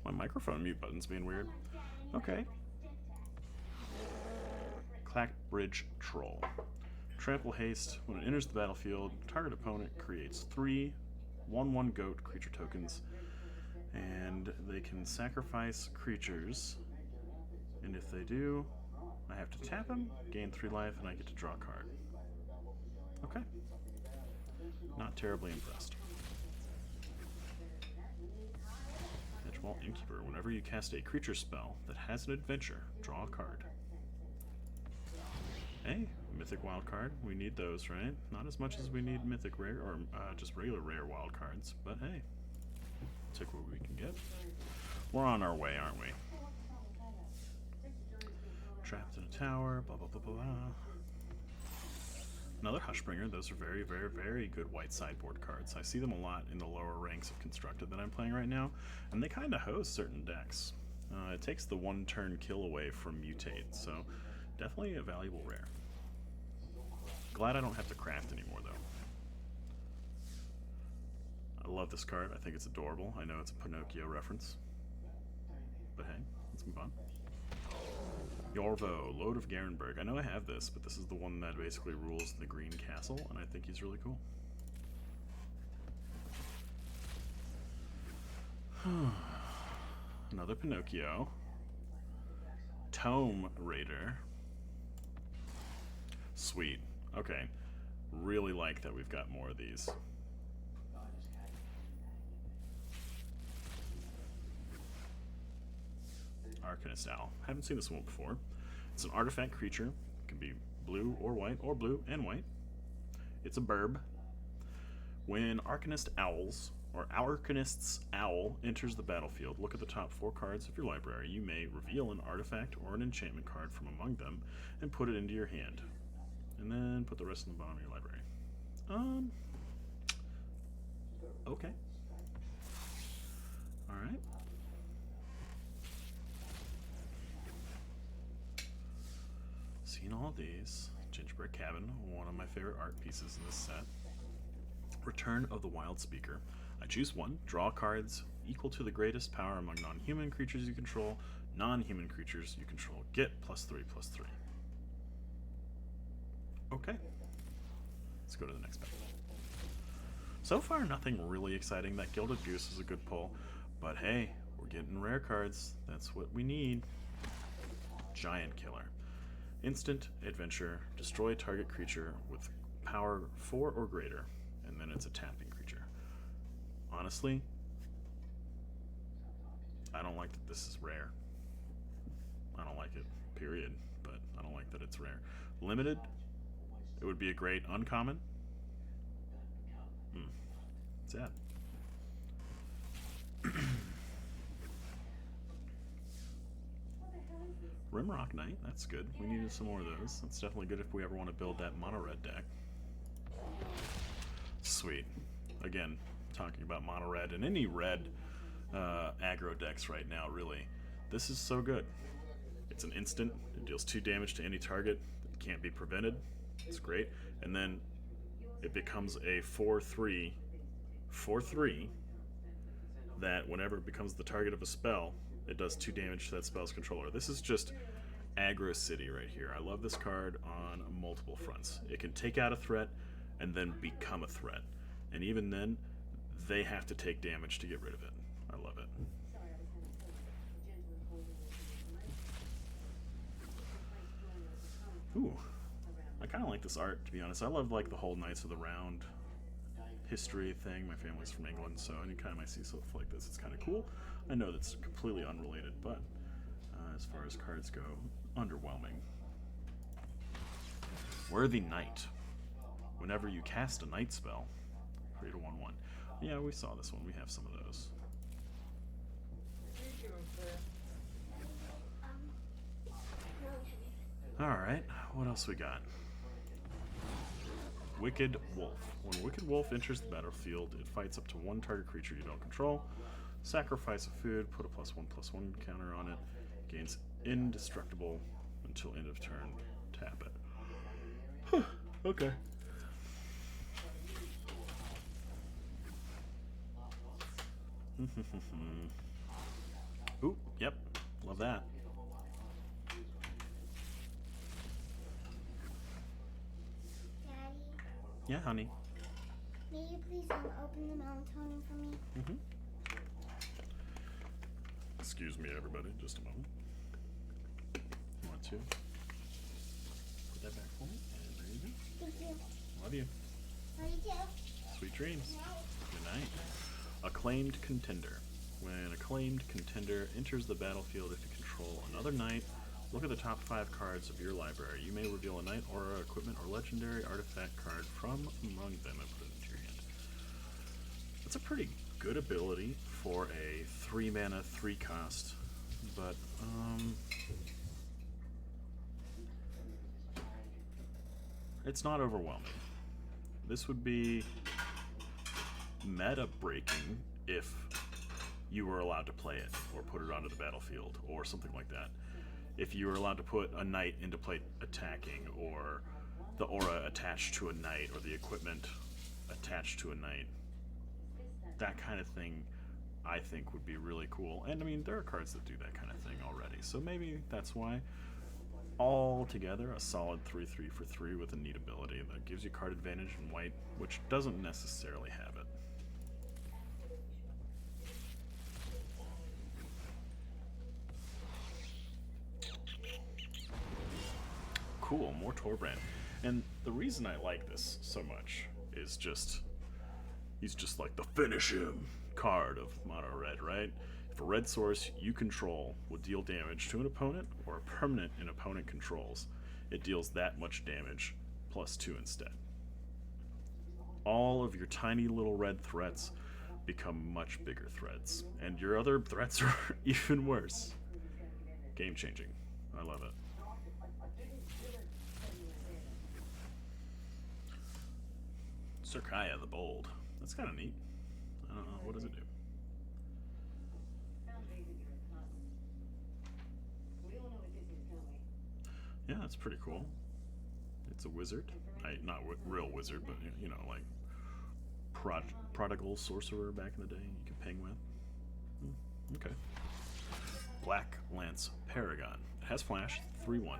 My microphone mute button's being weird. Okay. Clackbridge Troll. Trample Haste. When it enters the battlefield, target opponent creates 3 1/1 goat creature tokens, and they can sacrifice creatures. And if they do, I have to tap them, gain 3 life, and I get to draw a card. Okay. Not terribly impressed. Edgewall Innkeeper. Whenever you cast a creature spell that has an adventure, draw a card. Hey, Mythic Wildcard. We need those, right? Not as much as we need Mythic Rare, or just regular Rare Wildcards, but hey. Take what we can get. We're on our way, aren't we? Trapped in a tower, blah blah blah blah blah. Another Hushbringer. Those are very, very, very good white sideboard cards. I see them a lot in the lower ranks of Constructed that I'm playing right now, and they kind of host certain decks. It takes the 1-turn kill away from Mutate, so definitely a valuable rare. Glad I don't have to craft anymore, though. I love this card. I think it's adorable. I know it's a Pinocchio reference. But hey, let's move on. Yorvo, Lord of Garenberg. I know I have this, but this is the one that basically rules the green castle, and I think he's really cool. Another Pinocchio. Tome Raider. Sweet. Okay. Really like that we've got more of these. Arcanist Owl. Haven't seen this one before. It's an artifact creature. It can be blue or white, or blue and white. It's a burb. When Arcanist Owls, or Arcanist's Owl, enters the battlefield, look at the top 4 cards of your library. You may reveal an artifact or an enchantment card from among them and put it into your hand. And then put the rest in the bottom of your library. Okay. Alright. Seen all of these. Gingerbread Cabin, one of my favorite art pieces in this set. Return of the Wild Speaker. I choose 1, draw cards equal to the greatest power among non-human creatures you control. Non-human creatures you control get +3/+3. Okay. Let's go to the next battle. So far, nothing really exciting. That Gilded Goose is a good pull, but hey, we're getting rare cards. That's what we need. Giant Killer. Instant adventure, destroy target creature with power 4 or greater, and then it's a tapping creature. Honestly, I don't like that this is rare. I don't like it, period, but I don't like that it's rare. Limited, it would be a great uncommon. Sad. Rimrock Knight, that's good. We needed some more of those. That's definitely good if we ever want to build that mono-red deck. Sweet. Again, talking about mono-red and any red aggro decks right now, really. This is so good. It's an instant. It deals 2 damage to any target. It can't be prevented. It's great. And then it becomes a 4/3 that whenever it becomes the target of a spell, it does 2 damage to that spell's controller. This is just aggro city right here. I love this card on multiple fronts. It can take out a threat and then become a threat. And even then, they have to take damage to get rid of it. I love it. Ooh. I kind of like this art, to be honest. I love like the whole Knights of the Round history thing. My family's from England, so anytime I see stuff like this, it's kind of cool. I know that's completely unrelated, but as far as cards go, underwhelming. Worthy Knight. Whenever you cast a night spell, create a 1/1. Yeah, we saw this one. We have some of those. Alright, what else we got? Wicked Wolf. When Wicked Wolf enters the battlefield, it fights up to 1 target creature you don't control. Sacrifice a food, put a +1/+1 counter on it. Gains indestructible until end of turn. Tap it. Okay. Ooh, yep. Love that. Daddy, Yeah, honey. may you please open the melatonin for me? Mm-hmm. Excuse me, everybody. Just a moment. You want to put that back for me? And there you go. Thank you. Love you. Love you too. Sweet dreams. Good night. Good night. Acclaimed Contender. When Acclaimed Contender enters the battlefield, if you control another knight, look at the top 5 cards of your library. You may reveal a knight, aura, equipment, or legendary artifact card from among them and put it into your hand. That's a pretty good ability for a 3 mana, 3 cost, but it's not overwhelming. This would be meta breaking if you were allowed to play it or put it onto the battlefield or something like that. If you were allowed to put a knight into play attacking, or the aura attached to a knight, or the equipment attached to a knight, that kind of thing I think would be really cool. And I mean, there are cards that do that kind of thing already, so maybe that's why. All together, a solid 3/3 for 3 with a neat ability that gives you card advantage in white, which doesn't necessarily have it. Cool, more Torbrand. And the reason I like this so much is just, he's just like the finish him card of mono red, right? If a red source you control will deal damage to an opponent or a permanent an opponent controls, it deals that much damage plus 2 instead. All of your tiny little red threats become much bigger threats, and your other threats are even worse. Game changing. I love it. Serkaya the Bold. That's kind of neat. I don't know. What does it do? Yeah, that's pretty cool. It's a wizard. Not real wizard, but you know, like prodigal sorcerer back in the day you could ping with. Okay. Black Lance Paragon. It has flash, 3/1.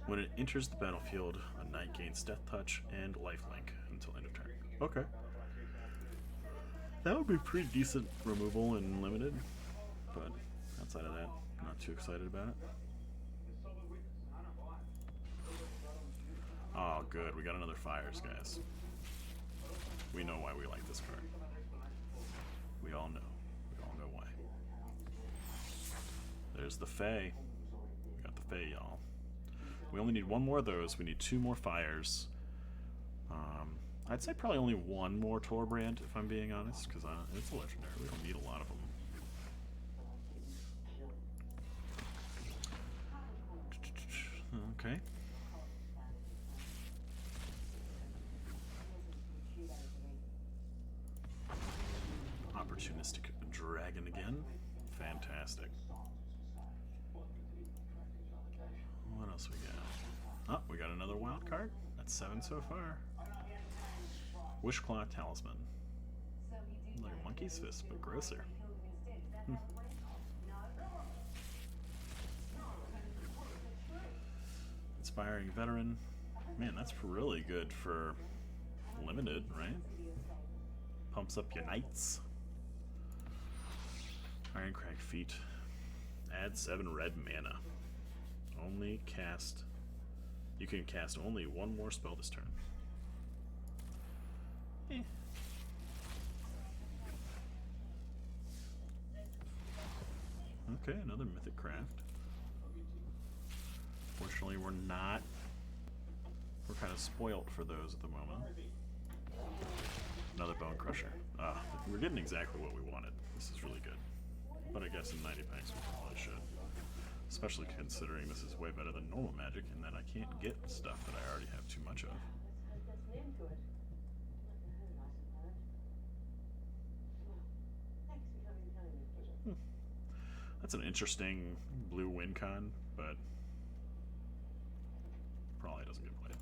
When it enters the battlefield, a knight gains Death Touch and Lifelink until end of turn. Okay. That would be pretty decent removal in limited, but outside of that, not too excited about it. Oh, good. We got another Fires, guys. We know why we like this card. We all know. We all know why. There's the Fae. We got the Fae, y'all. We only need 1 more of those. We need 2 more Fires. I'd say probably only 1 more Torbrand, if I'm being honest, because it's a legendary. We don't need a lot of them. Okay. Opportunistic Dragon again. Fantastic. What else we got? Oh, we got another wild card. That's 7 so far. Wishclaw Talisman. Like Monkey's Fist, but grosser. Inspiring Veteran. Man, that's really good for limited, right? Pumps up your knights. Ironcrag Feet. Add 7 red mana. Only cast. You can cast only 1 more spell this turn. Okay, another Mythic Craft. Fortunately, we're not. We're kind of spoilt for those at the moment. Another Bone Crusher. We're getting exactly what we wanted. This is really good. But I guess in 90 packs we probably should. Especially considering this is way better than normal Magic, and that I can't get stuff that I already have too much of. That's an interesting blue win con, but probably doesn't get played.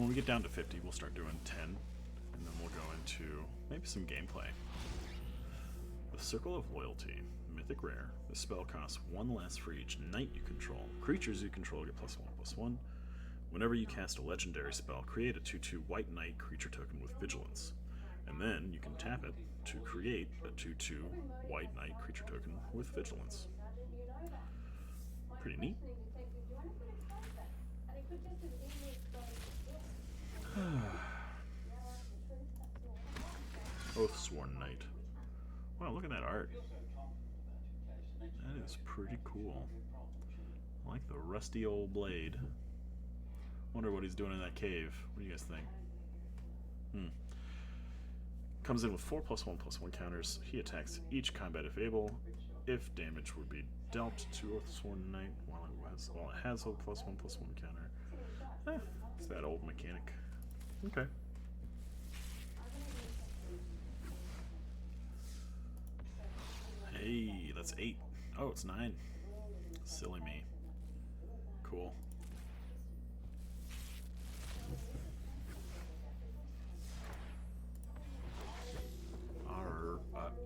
When we get down to 50, we'll start doing 10, and then we'll go into maybe some gameplay. The Circle of Loyalty, mythic rare. The spell costs 1 less for each knight you control. Creatures you control get +1/+1. Whenever you cast a legendary spell, create a 2/2 white knight creature token with vigilance. And then you can tap it to create a 2/2 white knight creature token with vigilance. Pretty neat. Oathsworn Knight. Wow, look at that art. That is pretty cool. I like the rusty old blade. Wonder what he's doing in that cave. What do you guys think? Comes in with 4 +1/+1 counters. He attacks each combat if able. If damage would be dealt to Oathsworn Knight while it has a +1/+1 counter. It's that old mechanic. Okay. Hey, that's 8. Oh, it's 9. Silly me. Cool.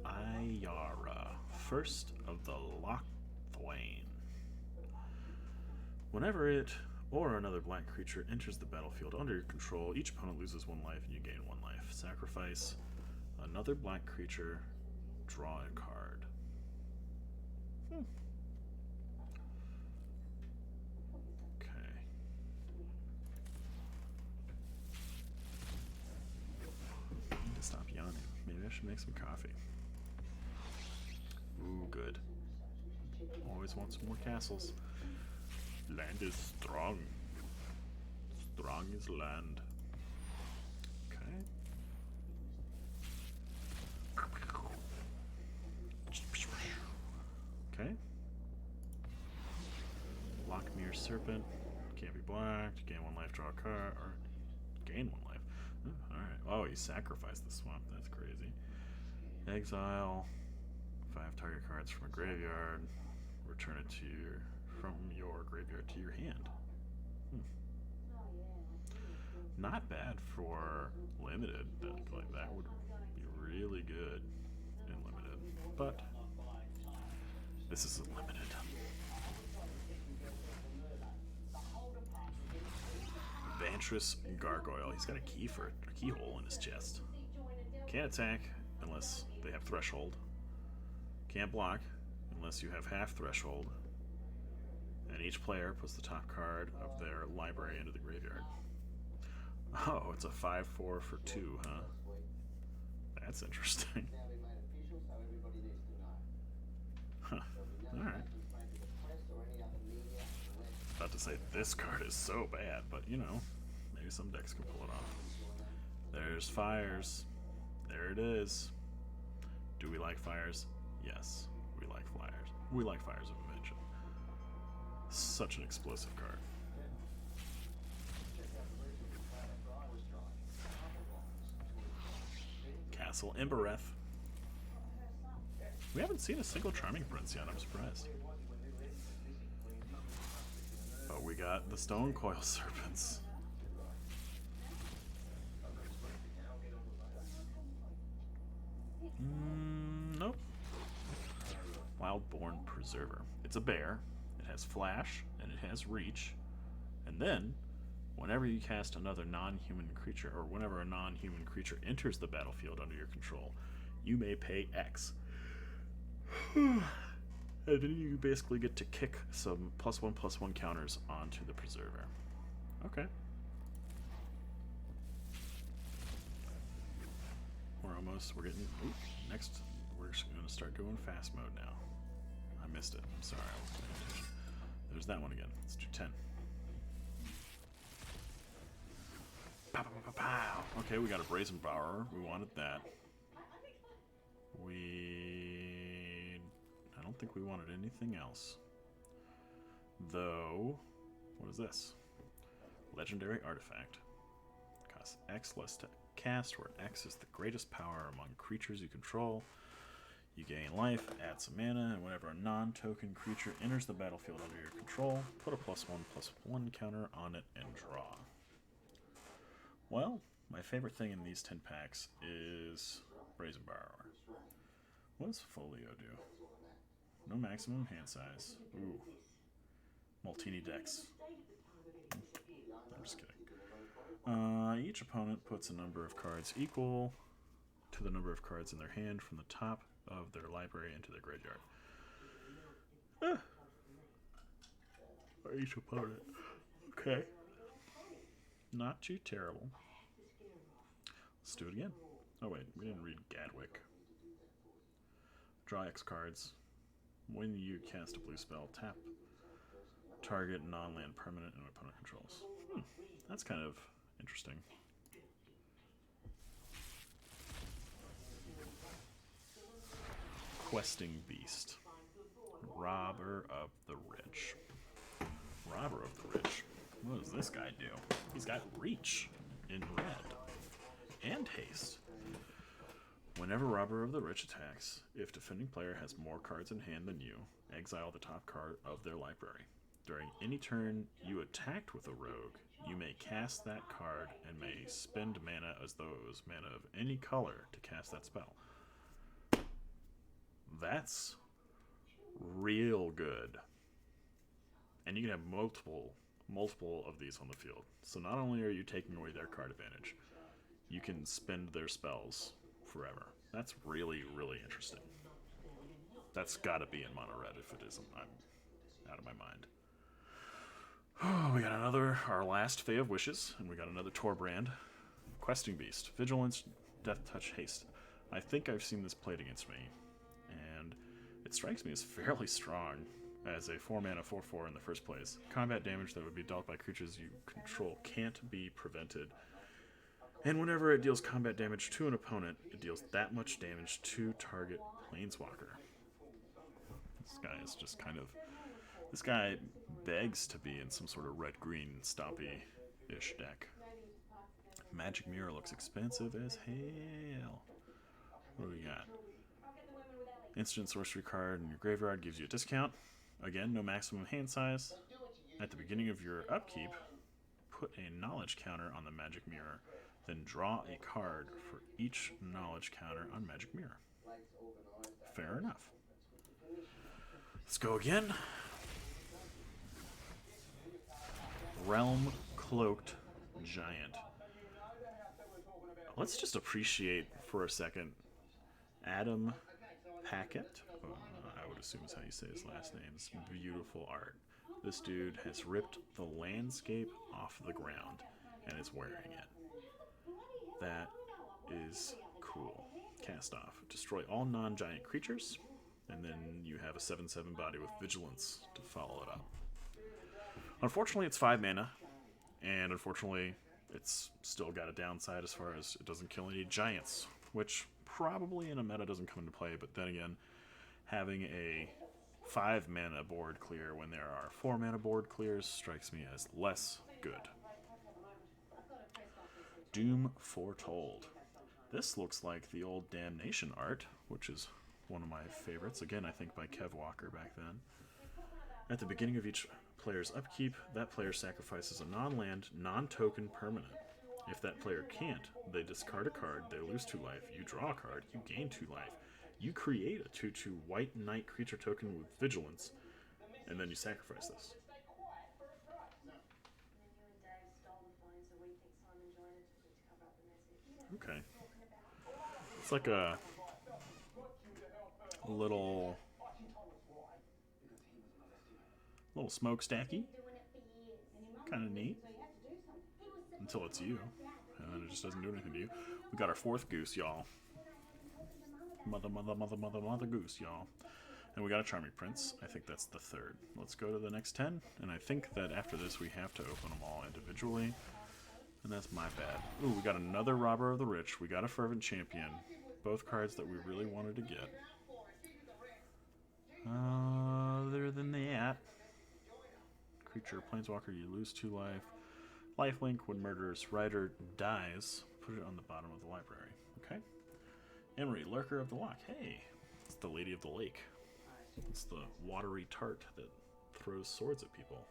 Ayara, first of the Lochthwain. Whenever it or another black creature enters the battlefield under your control, each opponent loses 1 life and you gain 1 life. Sacrifice another black creature, draw a card. Okay. I need to stop yawning. Maybe I should make some coffee. Ooh, good. Always want some more castles. Land is strong. Strong is land. Okay. Okay. Lochmere Serpent. Can't be blocked. Gain 1 life, draw a card. Or gain 1 life. Alright. Oh, he sacrificed the swamp. That's crazy. Exile 5 target cards from a graveyard. Return it to from your graveyard to your hand. Not bad for limited. Like that would be really good in limited. But this isn't limited. Vantress Gargoyle. He's got a keyhole in his chest. Can't attack unless they have threshold. Can't block unless you have half threshold. And each player puts the top card of their library into the graveyard. Oh, it's a 5/4 for 2, huh? That's interesting. Huh. Alright. About to say this card is so bad, but you know, maybe some decks can pull it off. There's fires. There it is. Do we like fires? Yes, we like flyers. We like Fires of Invention. Such an explosive card. Castle Embereth. We haven't seen a single Charming Prince yet, I'm surprised. But we got the Stone Coil Serpents. Nope. Wildborn Preserver. It's a bear. It has flash, and it has reach. And then, whenever you cast another non-human creature, or whenever a non-human creature enters the battlefield under your control, you may pay X. And then you basically get to kick some +1/+1 counters onto the Preserver. Okay. We're getting, next, we're just going to start doing fast mode now. I missed it. I'm sorry. I wasn't paying attention. There's that one again. Let's do 10. Pow, pow, pow, pow. Okay, we got a Brazen Bower. We wanted that. I don't think we wanted anything else. Though, what is this? Legendary Artifact. Costs X less to cast, where X is the greatest power among creatures you control. You gain life, add some mana, and whenever a non-token creature enters the battlefield under your control, put a +1/+1 counter on it and draw. Well, my favorite thing in these 10 packs is Brazen Borrower. What does Folio do? No maximum hand size. Ooh. Multini decks. I'm just kidding. Each opponent puts a number of cards equal to the number of cards in their hand from the top of their library into their graveyard. Or each opponent. Okay. Not too terrible. Let's do it again. Oh wait, we didn't read Gadwick. Draw X cards. When you cast a blue spell, tap target non-land permanent and opponent controls. That's kind of interesting. Questing Beast. Robber of the Rich. Robber of the Rich. What does this guy do? He's got Reach in red. And Haste. Whenever Robber of the Rich attacks, if defending player has more cards in hand than you, exile the top card of their library. During any turn you attacked with a rogue, you may cast that card and may spend mana as though it was mana of any color to cast that spell. That's real good. And you can have multiple of these on the field. So not only are you taking away their card advantage, you can spend their spells forever. That's really, really interesting. That's gotta be in mono red. If it isn't, I'm out of my mind. Oh, we got our last Fae of Wishes, and we got another Torbrand. Questing Beast. Vigilance, Death Touch, Haste. I think I've seen this played against me, and it strikes me as fairly strong as a 4-mana 4/4 in the first place. Combat damage that would be dealt by creatures you control can't be prevented. And whenever it deals combat damage to an opponent, it deals that much damage to target Planeswalker. This guy is just kind of... This guy begs to be in some sort of red-green stompy-ish deck. Magic Mirror looks expensive as hell. What do we got? Instant sorcery card in your graveyard gives you a discount. Again, no maximum hand size. At the beginning of your upkeep, put a knowledge counter on the Magic Mirror. Then draw a card for each knowledge counter on Magic Mirror. Fair enough. Let's go again. Realm Cloaked Giant. Let's just appreciate for a second Adam Packett. I would assume is how you say his last name. It's beautiful art. This dude has ripped the landscape off the ground and is wearing it. That is cool. Cast off. Destroy all non-giant creatures, and then you have a 7/7 body with Vigilance to follow it up. Unfortunately, it's 5 mana, and unfortunately, it's still got a downside as far as it doesn't kill any giants, which probably in a meta doesn't come into play, but then again, having a 5 mana board clear when there are 4 mana board clears strikes me as less good. Doom Foretold. This looks like the old Damnation art, which is one of my favorites. Again, I think by Kev Walker back then. At the beginning of each player's upkeep, that player sacrifices a non-land, non-token permanent. If that player can't, they discard a card, they lose 2 life, you draw a card, you gain 2 life. You create a 2/2 white knight creature token with Vigilance, and then you sacrifice this. Okay. It's like a little smokestacky. Kind of neat. Until it's you. And then it just doesn't do anything to you. We got our 4th goose, y'all. Mother goose, y'all. And we got a Charming Prince. I think that's the 3rd. Let's go to the next 10. And I think that after this we have to open them all individually. And that's my bad. Ooh, we got another Robber of the Rich. We got a Fervent Champion. Both cards that we really wanted to get. Other than that, creature, Planeswalker, you lose 2 life. Lifelink, when Murderous Rider dies, put it on the bottom of the library. Okay? Emery, Lurker of the Loch. Hey, it's the Lady of the Lake. It's the watery tart that throws swords at people.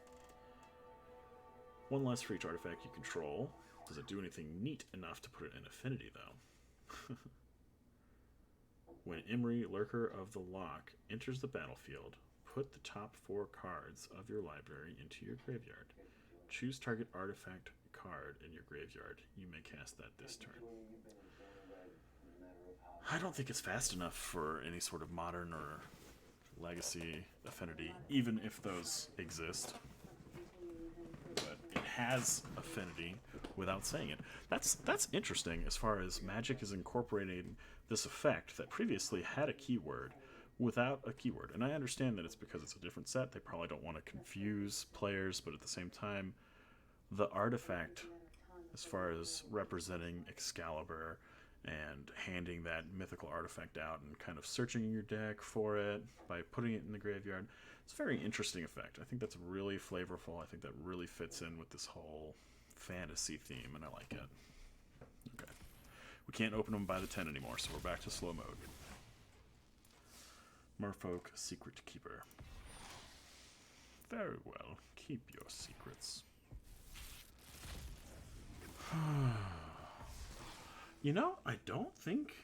1 less for each artifact you control. Does it do anything neat enough to put it in Affinity, though? When Imri, Lurker of the Lock, enters the battlefield, put the top 4 cards of your library into your graveyard. Choose target artifact card in your graveyard. You may cast that this turn. I don't think it's fast enough for any sort of modern or legacy affinity, even if those exist. But it has affinity without saying it. That's interesting as far as Magic is incorporating this effect that previously had a keyword without a keyword. And I understand that it's because it's a different set. They probably don't want to confuse players, but at the same time, the artifact, as far as representing Excalibur and handing that mythical artifact out and kind of searching your deck for it by putting it in the graveyard, it's a very interesting effect. I think that's really flavorful. I think that really fits in with this whole fantasy theme, and I like it. Okay. We can't open them by the 10 anymore, so we're back to slow mode. Merfolk Secret Keeper. Very well. Keep your secrets. You know, I don't think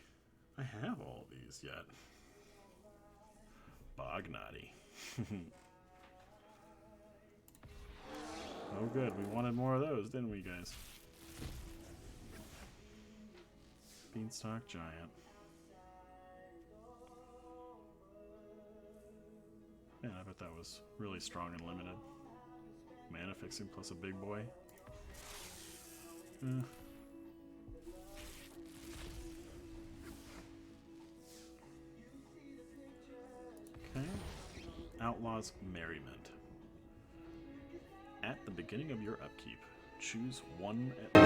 I have all of these yet. Bognati. Oh good, we wanted more of those, didn't we, guys? Beanstalk Giant. Man, I bet that was really strong and limited. Mana fixing plus a big boy. Okay. Outlaws Merriment. At the beginning of your upkeep, choose one at